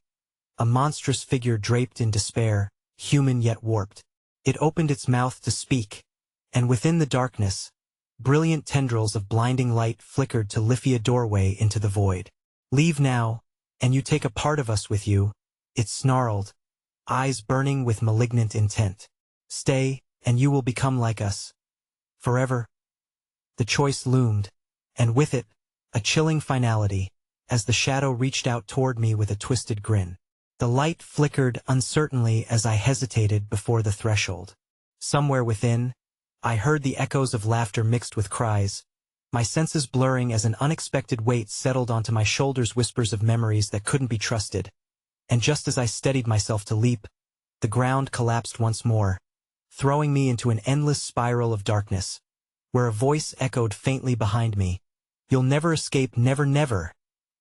A monstrous figure draped in despair, human yet warped. It opened its mouth to speak, and within the darkness, brilliant tendrils of blinding light flickered to lift a doorway into the void. "Leave now, and you take a part of us with you," it snarled, eyes burning with malignant intent. "Stay, and you will become like us. Forever." The choice loomed, and with it, a chilling finality, as the shadow reached out toward me with a twisted grin. The light flickered uncertainly as I hesitated before the threshold. Somewhere within, I heard the echoes of laughter mixed with cries, my senses blurring as an unexpected weight settled onto my shoulders, whispers of memories that couldn't be trusted. And just as I steadied myself to leap, the ground collapsed once more, throwing me into an endless spiral of darkness, where a voice echoed faintly behind me. "You'll never escape, never, never."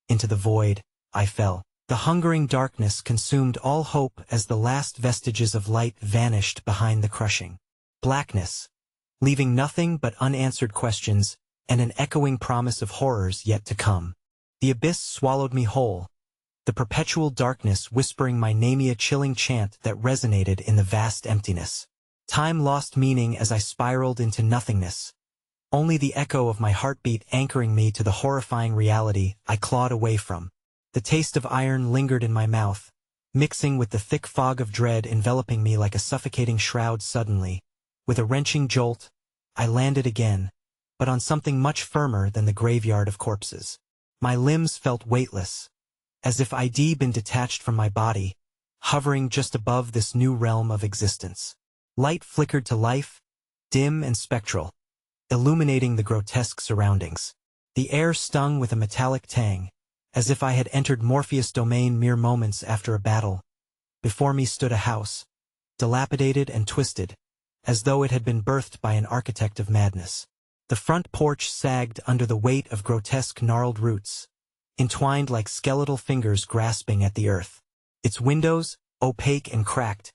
Into the void, I fell. The hungering darkness consumed all hope as the last vestiges of light vanished behind the crushing blackness, leaving nothing but unanswered questions and an echoing promise of horrors yet to come. The abyss swallowed me whole, the perpetual darkness whispering my name, a chilling chant that resonated in the vast emptiness. Time lost meaning as I spiraled into nothingness. Only the echo of my heartbeat anchoring me to the horrifying reality I clawed away from. The taste of iron lingered in my mouth, mixing with the thick fog of dread enveloping me like a suffocating shroud. Suddenly, with a wrenching jolt, I landed again, but on something much firmer than the graveyard of corpses. My limbs felt weightless, as if I'd been detached from my body, hovering just above this new realm of existence. Light flickered to life, dim and spectral, illuminating the grotesque surroundings. The air stung with a metallic tang, as if I had entered Morpheus' domain mere moments after a battle. Before me stood a house, dilapidated and twisted, as though it had been birthed by an architect of madness. The front porch sagged under the weight of grotesque gnarled roots, entwined like skeletal fingers grasping at the earth. Its windows, opaque and cracked,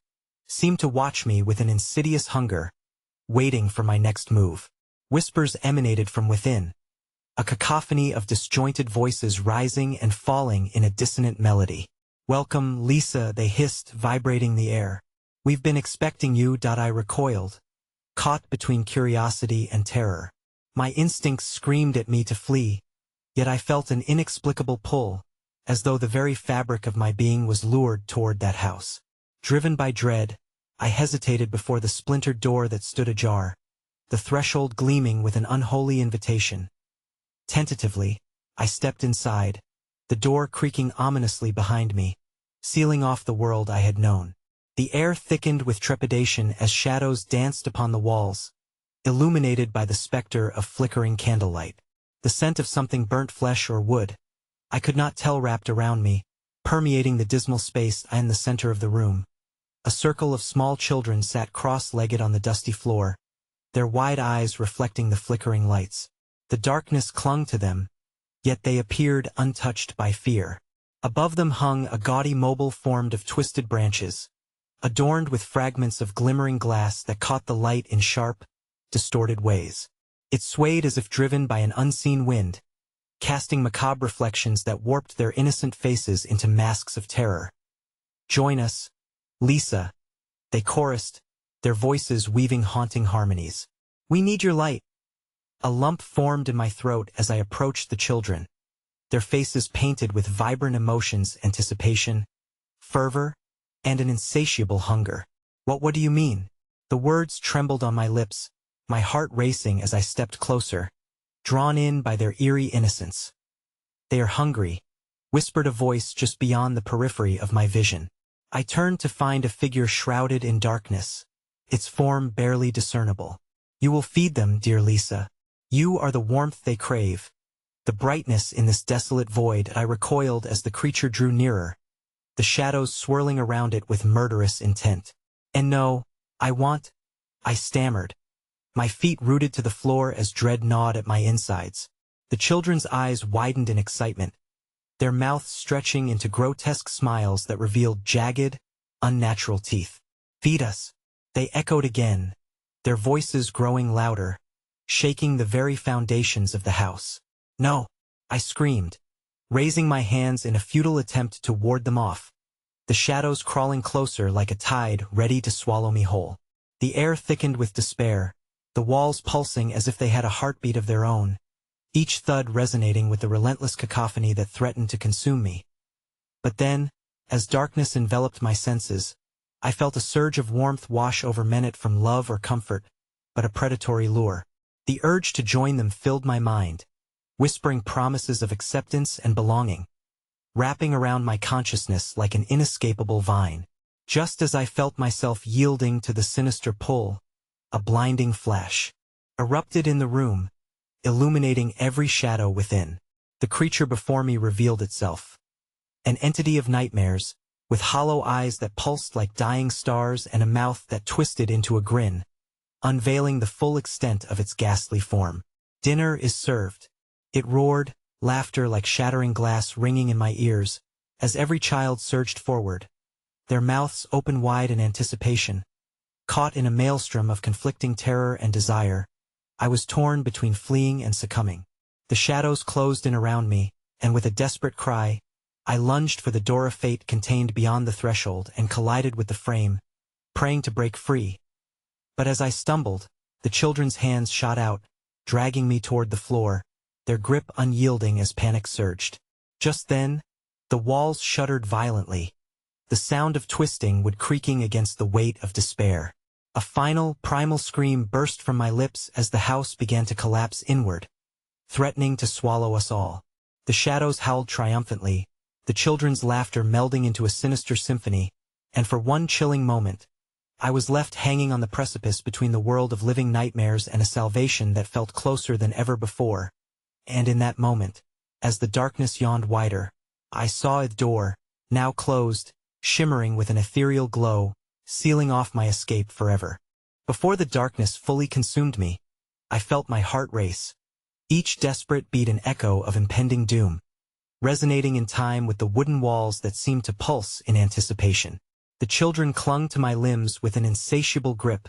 seemed to watch me with an insidious hunger, waiting for my next move. Whispers emanated from within, a cacophony of disjointed voices rising and falling in a dissonant melody. "Welcome, Lisa," they hissed, vibrating the air. "We've been expecting you." I recoiled, caught between curiosity and terror. My instincts screamed at me to flee, yet I felt an inexplicable pull, as though the very fabric of my being was lured toward that house. Driven by dread, I hesitated before the splintered door that stood ajar, the threshold gleaming with an unholy invitation. Tentatively, I stepped inside, the door creaking ominously behind me, sealing off the world I had known. The air thickened with trepidation as shadows danced upon the walls, illuminated by the specter of flickering candlelight. The scent of something burnt flesh or wood, I could not tell, wrapped around me, permeating the dismal space in the center of the room. A circle of small children sat cross-legged on the dusty floor, their wide eyes reflecting the flickering lights. The darkness clung to them, yet they appeared untouched by fear. Above them hung a gaudy mobile formed of twisted branches, adorned with fragments of glimmering glass that caught the light in sharp, distorted ways. It swayed as if driven by an unseen wind, casting macabre reflections that warped their innocent faces into masks of terror. "Join us, Lisa," they chorused, their voices weaving haunting harmonies. "We need your light." A lump formed in my throat as I approached the children, their faces painted with vibrant emotions: anticipation, fervor, and an insatiable hunger. What do you mean?" The words trembled on my lips, my heart racing as I stepped closer, drawn in by their eerie innocence. "They are hungry," whispered a voice just beyond the periphery of my vision. I turned to find a figure shrouded in darkness, its form barely discernible. "You will feed them, dear Lisa. You are the warmth they crave, the brightness in this desolate void." I recoiled as the creature drew nearer, the shadows swirling around it with murderous intent. "And no, I stammered, my feet rooted to the floor as dread gnawed at my insides. The children's eyes widened in excitement, their mouths stretching into grotesque smiles that revealed jagged, unnatural teeth. "Feed us," they echoed again, their voices growing louder, shaking the very foundations of the house. "No," I screamed, raising my hands in a futile attempt to ward them off, the shadows crawling closer like a tide ready to swallow me whole. The air thickened with despair, the walls pulsing as if they had a heartbeat of their own, each thud resonating with the relentless cacophony that threatened to consume me. But then, as darkness enveloped my senses, I felt a surge of warmth wash over me, not from love or comfort, but a predatory lure. The urge to join them filled my mind, whispering promises of acceptance and belonging, wrapping around my consciousness like an inescapable vine. Just as I felt myself yielding to the sinister pull, a blinding flash erupted in the room, illuminating every shadow within. The creature before me revealed itself, an entity of nightmares, with hollow eyes that pulsed like dying stars and a mouth that twisted into a grin, unveiling the full extent of its ghastly form. "Dinner is served," it roared, laughter like shattering glass ringing in my ears, as every child surged forward, their mouths open wide in anticipation. Caught in a maelstrom of conflicting terror and desire, I was torn between fleeing and succumbing. The shadows closed in around me, and with a desperate cry, I lunged for the door of fate contained beyond the threshold and collided with the frame, praying to break free. But as I stumbled, the children's hands shot out, dragging me toward the floor, their grip unyielding as panic surged. Just then, the walls shuddered violently. The sound of twisting would creaking against the weight of despair. A final, primal scream burst from my lips as the house began to collapse inward, threatening to swallow us all. The shadows howled triumphantly, the children's laughter melding into a sinister symphony, and for one chilling moment, I was left hanging on the precipice between the world of living nightmares and a salvation that felt closer than ever before. And in that moment, as the darkness yawned wider, I saw a door, now closed, shimmering with an ethereal glow, sealing off my escape forever. Before the darkness fully consumed me, I felt my heart race, each desperate beat an echo of impending doom, resonating in time with the wooden walls that seemed to pulse in anticipation. The children clung to my limbs with an insatiable grip,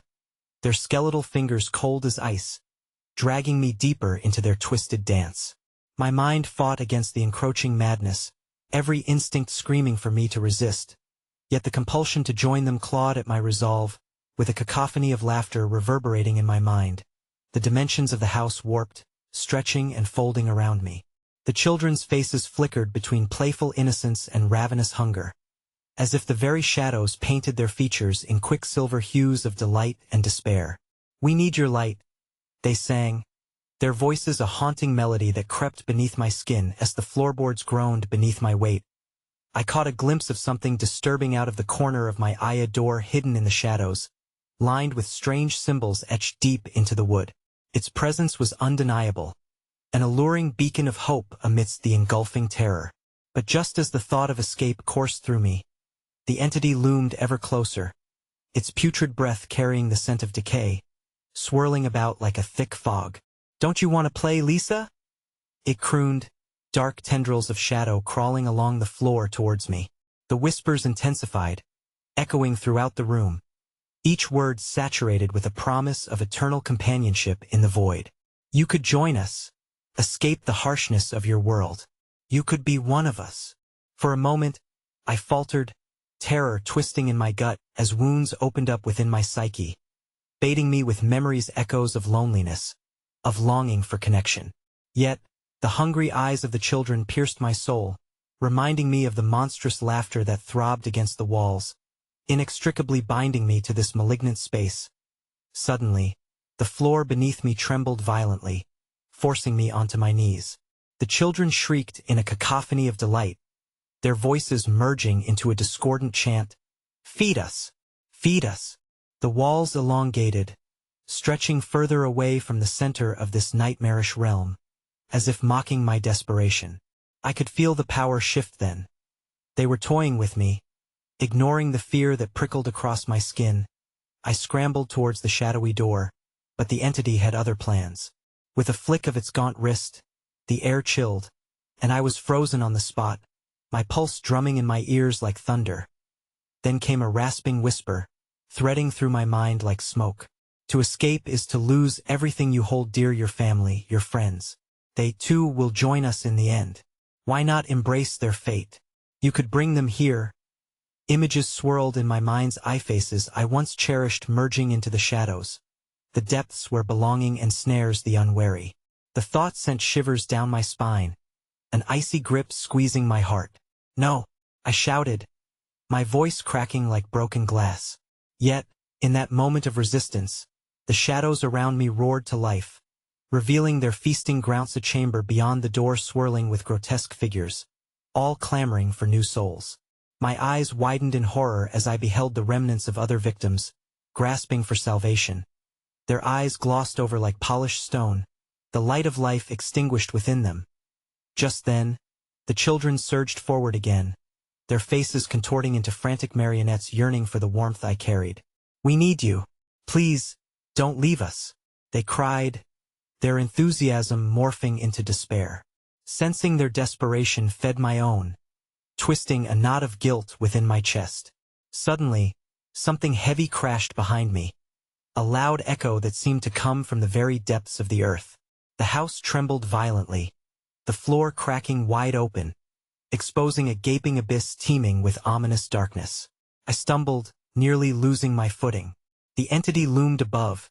their skeletal fingers cold as ice, dragging me deeper into their twisted dance. My mind fought against the encroaching madness, every instinct screaming for me to resist, yet the compulsion to join them clawed at my resolve, with a cacophony of laughter reverberating in my mind. The dimensions of the house warped, stretching and folding around me. The children's faces flickered between playful innocence and ravenous hunger, as if the very shadows painted their features in quicksilver hues of delight and despair. "We need your light," they sang, their voices a haunting melody that crept beneath my skin as the floorboards groaned beneath my weight. I caught a glimpse of something disturbing out of the corner of my eye, a door hidden in the shadows, lined with strange symbols etched deep into the wood. Its presence was undeniable, an alluring beacon of hope amidst the engulfing terror. But just as the thought of escape coursed through me, the entity loomed ever closer, its putrid breath carrying the scent of decay, swirling about like a thick fog. "Don't you want to play, Lisa?" it crooned, dark tendrils of shadow crawling along the floor towards me. The whispers intensified, echoing throughout the room, each word saturated with a promise of eternal companionship in the void. "You could join us, escape the harshness of your world. You could be one of us." For a moment, I faltered, terror twisting in my gut as wounds opened up within my psyche, baiting me with memories, echoes of loneliness, of longing for connection. Yet, the hungry eyes of the children pierced my soul, reminding me of the monstrous laughter that throbbed against the walls, inextricably binding me to this malignant space. Suddenly, the floor beneath me trembled violently, forcing me onto my knees. The children shrieked in a cacophony of delight, their voices merging into a discordant chant. "Feed us! Feed us!" The walls elongated, stretching further away from the center of this nightmarish realm, as if mocking my desperation. I could feel the power shift then. They were toying with me, ignoring the fear that prickled across my skin. I scrambled towards the shadowy door, but the entity had other plans. With a flick of its gaunt wrist, the air chilled, and I was frozen on the spot, my pulse drumming in my ears like thunder. Then came a rasping whisper, threading through my mind like smoke. "To escape is to lose everything you hold dear, your family, your friends. They too will join us in the end. Why not embrace their fate? You could bring them here." Images swirled in my mind's eye, faces I once cherished merging into the shadows, the depths where belonging ensnares the unwary. The thought sent shivers down my spine, an icy grip squeezing my heart. "No!" I shouted, my voice cracking like broken glass. Yet, in that moment of resistance, the shadows around me roared to life, revealing their feasting grounds, a chamber beyond the door swirling with grotesque figures, all clamoring for new souls. My eyes widened in horror as I beheld the remnants of other victims, grasping for salvation. Their eyes glossed over like polished stone, the light of life extinguished within them. Just then, the children surged forward again, their faces contorting into frantic marionettes yearning for the warmth I carried. "We need you. Please, don't leave us," they cried, their enthusiasm morphing into despair. Sensing their desperation fed my own, twisting a knot of guilt within my chest. Suddenly, something heavy crashed behind me, a loud echo that seemed to come from the very depths of the earth. The house trembled violently, the floor cracking wide open, exposing a gaping abyss teeming with ominous darkness. I stumbled, nearly losing my footing. The entity loomed above,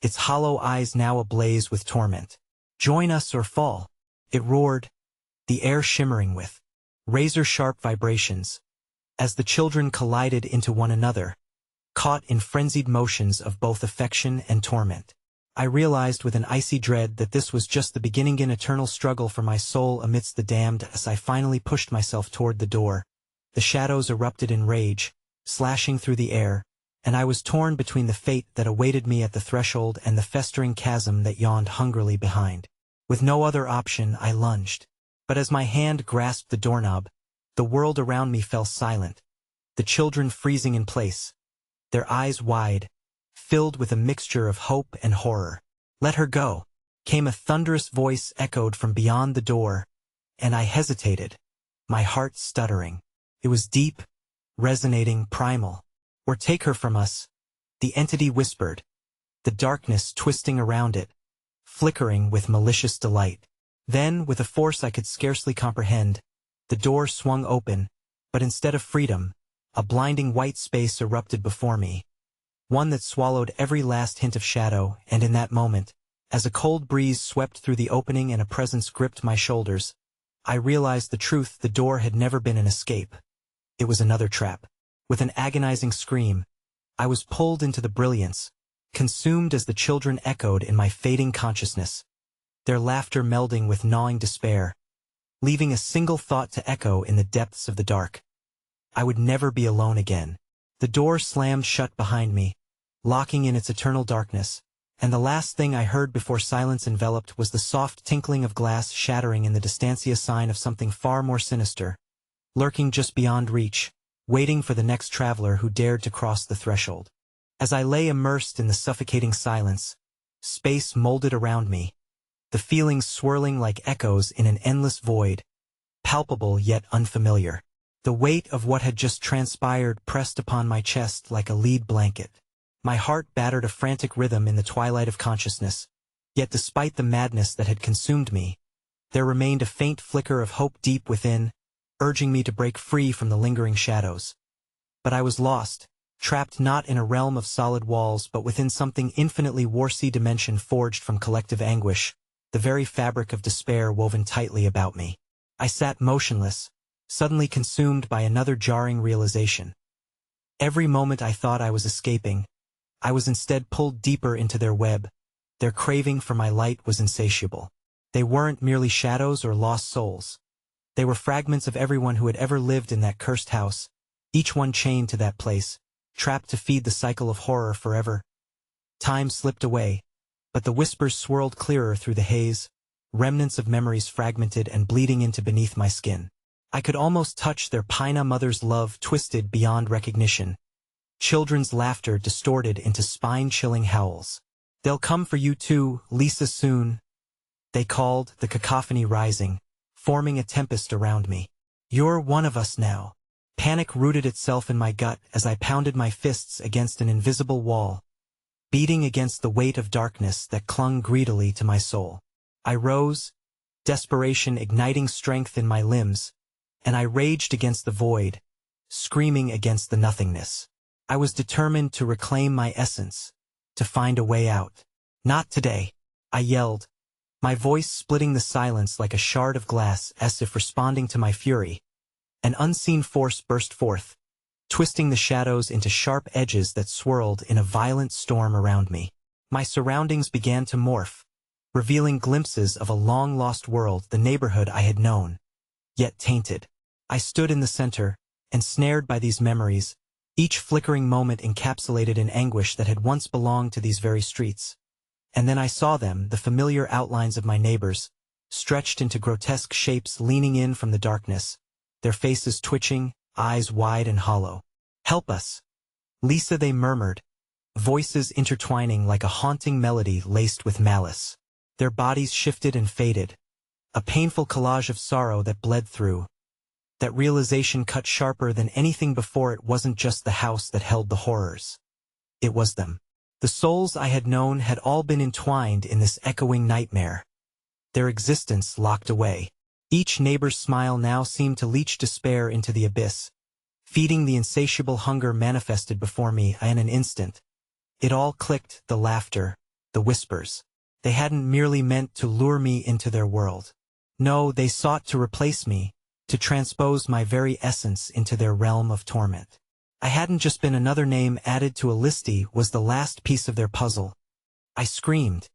its hollow eyes now ablaze with torment. "Join us or fall," it roared, the air shimmering with razor-sharp vibrations, as the children collided into one another, caught in frenzied motions of both affection and torment. I realized with an icy dread that this was just the beginning in eternal struggle for my soul amidst the damned. As I finally pushed myself toward the door, the shadows erupted in rage, slashing through the air, and I was torn between the fate that awaited me at the threshold and the festering chasm that yawned hungrily behind. With no other option, I lunged. But as my hand grasped the doorknob, the world around me fell silent, the children freezing in place, their eyes wide, filled with a mixture of hope and horror. "Let her go," came a thunderous voice echoed from beyond the door, and I hesitated, my heart stuttering. It was deep, resonating, primal. "Or take her from us," the entity whispered, the darkness twisting around it, flickering with malicious delight. Then, with a force I could scarcely comprehend, the door swung open, but instead of freedom, a blinding white space erupted before me, one that swallowed every last hint of shadow. And in that moment, as a cold breeze swept through the opening and a presence gripped my shoulders, I realized the truth. The door had never been an escape. It was another trap. With an agonizing scream, I was pulled into the brilliance, consumed as the children echoed in my fading consciousness, their laughter melding with gnawing despair, leaving a single thought to echo in the depths of the dark. I would never be alone again. The door slammed shut behind me, locking in its eternal darkness, and the last thing I heard before silence enveloped was the soft tinkling of glass shattering in the distancia, sign of something far more sinister, lurking just beyond reach, waiting for the next traveler who dared to cross the threshold. As I lay immersed in the suffocating silence, space molded around me, the feelings swirling like echoes in an endless void, palpable yet unfamiliar. The weight of what had just transpired pressed upon my chest like a lead blanket. My heart battered a frantic rhythm in the twilight of consciousness, yet despite the madness that had consumed me, there remained a faint flicker of hope deep within, urging me to break free from the lingering shadows. But I was lost, trapped not in a realm of solid walls but within something infinitely warsy dimension forged from collective anguish, the very fabric of despair woven tightly about me. I sat motionless, suddenly consumed by another jarring realization. Every moment I thought I was escaping, I was instead pulled deeper into their web. Their craving for my light was insatiable. They weren't merely shadows or lost souls. They were fragments of everyone who had ever lived in that cursed house, each one chained to that place, trapped to feed the cycle of horror forever. Time slipped away, but the whispers swirled clearer through the haze, remnants of memories fragmented and bleeding into beneath my skin. I could almost touch their Pina mother's love twisted beyond recognition, children's laughter distorted into spine-chilling howls. "They'll come for you too, Lisa, soon," they called, the cacophony rising, forming a tempest around me. "You're one of us now." Panic rooted itself in my gut as I pounded my fists against an invisible wall, beating against the weight of darkness that clung greedily to my soul. I rose, desperation igniting strength in my limbs, and I raged against the void, screaming against the nothingness. I was determined to reclaim my essence, to find a way out. "Not today," I yelled, my voice splitting the silence like a shard of glass as if responding to my fury. An unseen force burst forth, twisting the shadows into sharp edges that swirled in a violent storm around me. My surroundings began to morph, revealing glimpses of a long-lost world, the neighborhood I had known, yet tainted. I stood in the center, ensnared by these memories, each flickering moment encapsulated in anguish that had once belonged to these very streets. And then I saw them, the familiar outlines of my neighbors, stretched into grotesque shapes leaning in from the darkness, their faces twitching, eyes wide and hollow. "Help us, Lisa," they murmured, voices intertwining like a haunting melody laced with malice. Their bodies shifted and faded, a painful collage of sorrow that bled through. That realization cut sharper than anything before. It wasn't just the house that held the horrors. It was them. The souls I had known had all been entwined in this echoing nightmare, their existence locked away. Each neighbor's smile now seemed to leach despair into the abyss, feeding the insatiable hunger manifested before me. In an instant, It all clicked, the laughter, the whispers. They hadn't merely meant to lure me into their world. No, they sought to replace me, to transpose my very essence into their realm of torment. I hadn't just been another name added to a listy, was the last piece of their puzzle. I screamed,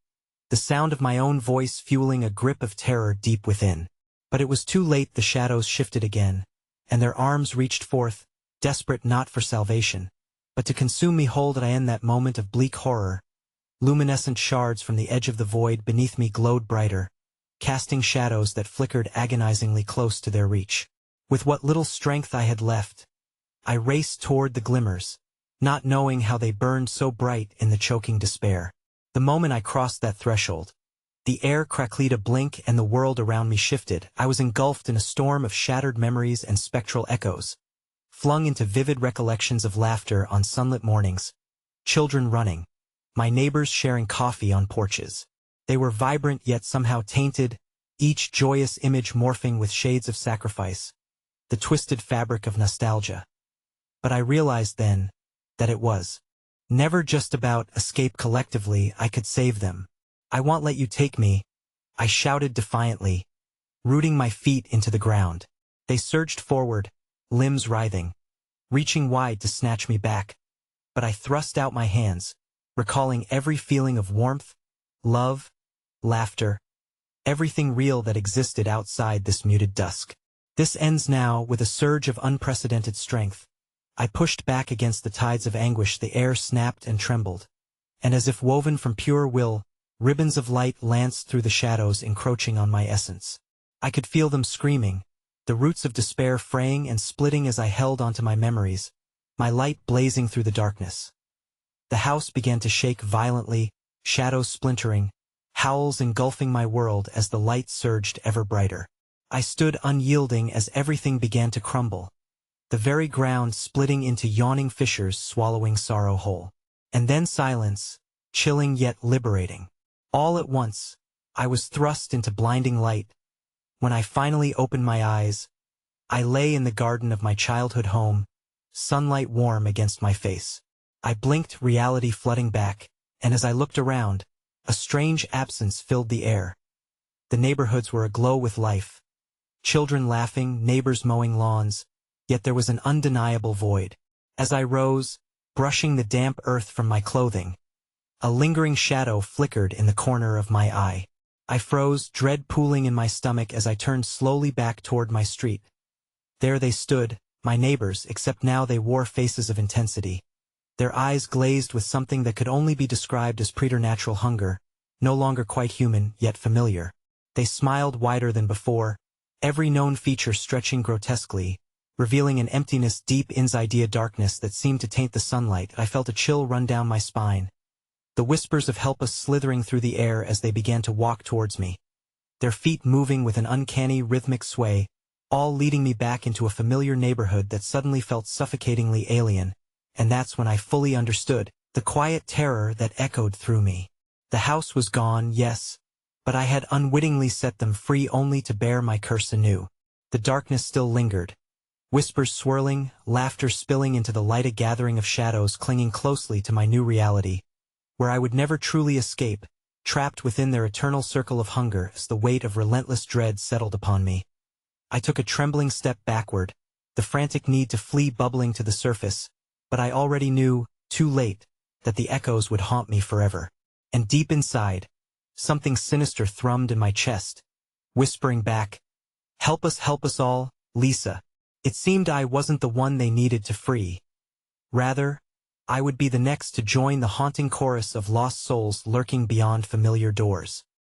the sound of my own voice fueling a grip of terror deep within. But it was too late. The shadows shifted again, and their arms reached forth, desperate not for salvation, but to consume me whole. Did I end that moment of bleak horror? Luminescent shards from the edge of the void beneath me glowed brighter, casting shadows that flickered agonizingly close to their reach. With what little strength I had left, I raced toward the glimmers, not knowing how they burned so bright in the choking despair. The moment I crossed that threshold, the air crackled a blink and the world around me shifted. I was engulfed in a storm of shattered memories and spectral echoes, flung into vivid recollections of laughter on sunlit mornings, children running, my neighbors sharing coffee on porches. They were vibrant yet somehow tainted, each joyous image morphing with shades of sacrifice, the twisted fabric of nostalgia. But I realized then that it was never just about escape. Collectively, I could save them. I won't let you take me, I shouted defiantly, rooting my feet into the ground. They surged forward, limbs writhing, reaching wide to snatch me back. But I thrust out my hands, recalling every feeling of warmth, love, laughter, everything real that existed outside this muted dusk. This ends now. With a surge of unprecedented strength, I pushed back against the tides of anguish. The air snapped and trembled, and as if woven from pure will, ribbons of light lanced through the shadows, encroaching on my essence. I could feel them screaming, the roots of despair fraying and splitting as I held onto my memories, my light blazing through the darkness. The house began to shake violently, shadows splintering, howls engulfing my world as the light surged ever brighter. I stood unyielding as everything began to crumble, the very ground splitting into yawning fissures, swallowing sorrow whole. And then silence, chilling yet liberating. All at once, I was thrust into blinding light. When I finally opened my eyes, I lay in the garden of my childhood home, sunlight warm against my face. I blinked, reality flooding back, and as I looked around, a strange absence filled the air. The neighborhoods were aglow with life. Children laughing, neighbors mowing lawns, yet there was an undeniable void. As I rose, brushing the damp earth from my clothing, a lingering shadow flickered in the corner of my eye. I froze, dread pooling in my stomach as I turned slowly back toward my street. There they stood, my neighbors, except now they wore faces of intensity. Their eyes glazed with something that could only be described as preternatural hunger, no longer quite human, yet familiar. They smiled wider than before, every known feature stretching grotesquely, revealing an emptiness deep inside a darkness that seemed to taint the sunlight. I felt a chill run down my spine, the whispers of help us slithering through the air as they began to walk towards me, their feet moving with an uncanny rhythmic sway, all leading me back into a familiar neighborhood that suddenly felt suffocatingly alien. And that's when I fully understood the quiet terror that echoed through me. The house was gone, yes, but I had unwittingly set them free only to bear my curse anew. The darkness still lingered, whispers swirling, laughter spilling into the light, a gathering of shadows clinging closely to my new reality, where I would never truly escape, trapped within their eternal circle of hunger as the weight of relentless dread settled upon me. I took a trembling step backward, the frantic need to flee bubbling to the surface, but I already knew, too late, that the echoes would haunt me forever. And deep inside, something sinister thrummed in my chest, whispering back, help us all, Lisa." It seemed I wasn't the one they needed to free. Rather, I would be the next to join the haunting chorus of lost souls lurking beyond familiar doors.